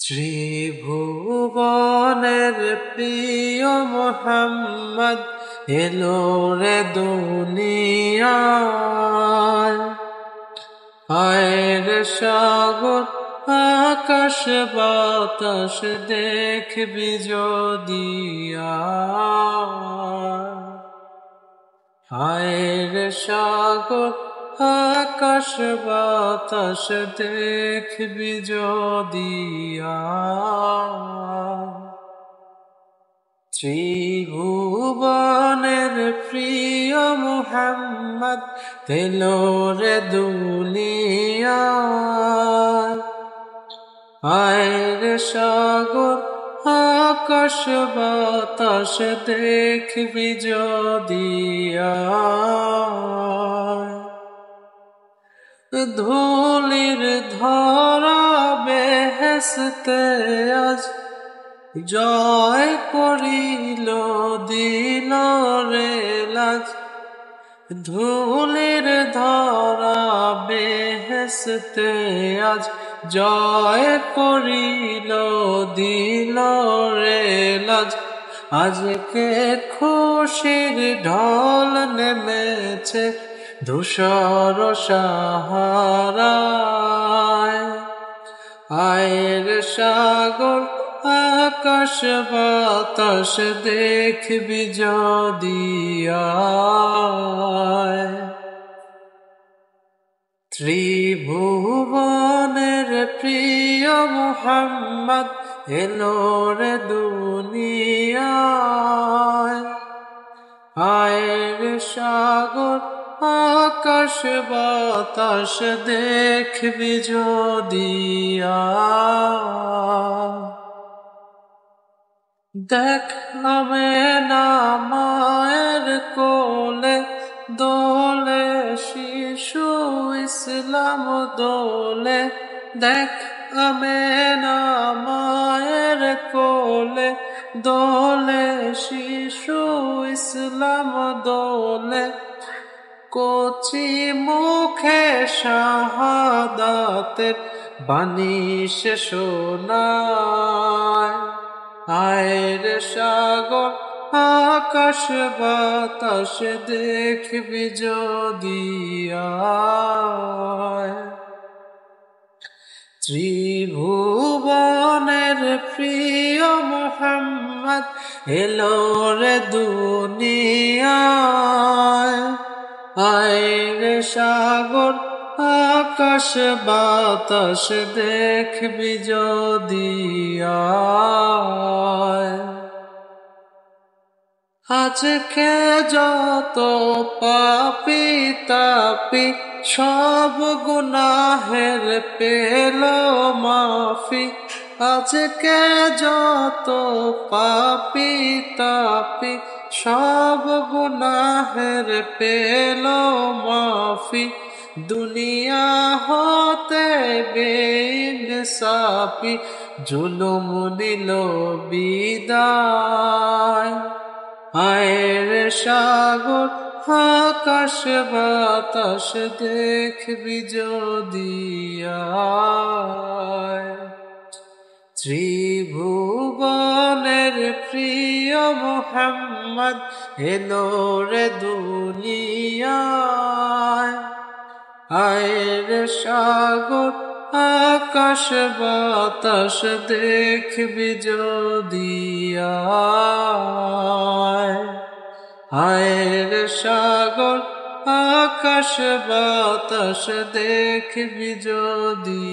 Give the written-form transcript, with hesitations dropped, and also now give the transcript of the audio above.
ত্রিভুবনের প্রিয় মোহাম্মদ এলো রে দুনিয়ায়। আয়ের সাগর আকাশ বাতাস দেখবি যদি আয়ের সাগর আকাশ বাতাস দেখবি যদি ত্রিভুবনের প্রিয় মুহাম্মদ এলো রে দুনিয়ায়। আয়ের সাগর আকাশ বাতাস দেখবি যদি ধুলির ধরা বেহেশতে আজ জয় করিল দিল রে লাজ। ধুলির ধরা বেহেশতে আজ জয় করিল দিল রে লাজ। আজকে খুশির ঢল নেমেছে ধূসর সাহারায়। আয়ের সাগর আকাশ বাতাস দেখবি যদি ত্রিভুবনের প্রিয় মুহাম্মদ এলো রে দুনিয়ায়। আয়ের সাগর আকাশ বাতাস দেখবি যদি দেখ আমেনা মায়ের কোলে দোলে শিশু ইসলাম দোলে। দেখ আমেনা মায়ের কোলে দোলে শিশু ইসলাম দোলে। কচি মুখে শাহাদাতের বাণী সে শোনায়। আয়ের সাগর আকাশ বাতাস দেখবি যদি ত্রিভুবনের প্রিয় মুহাম্মদ এলো রে দুনিয়ায়। আয়ের সাগর আকাশ বাতাস দেখবি যদি আজকে যত পাপী তাপী সব গুনাহের পেল মাফি। আজকে যত পাপী তাপী সব গুনাহের পেল মাফি। দুনিয়া হতে বেইনসাফি জুলুম নিল বিদায়। আয়ের সাগর আকাশ বাতাস দেখবি যদি ত্রিভুবনের প্রিয় মুহাম্মদ এলো রে দুনিয়ায়। আয়ের সাগর আকাশ বাতাস দেখবি যদি আয়ের সাগর আকাশ বাতাস দেখবি যদি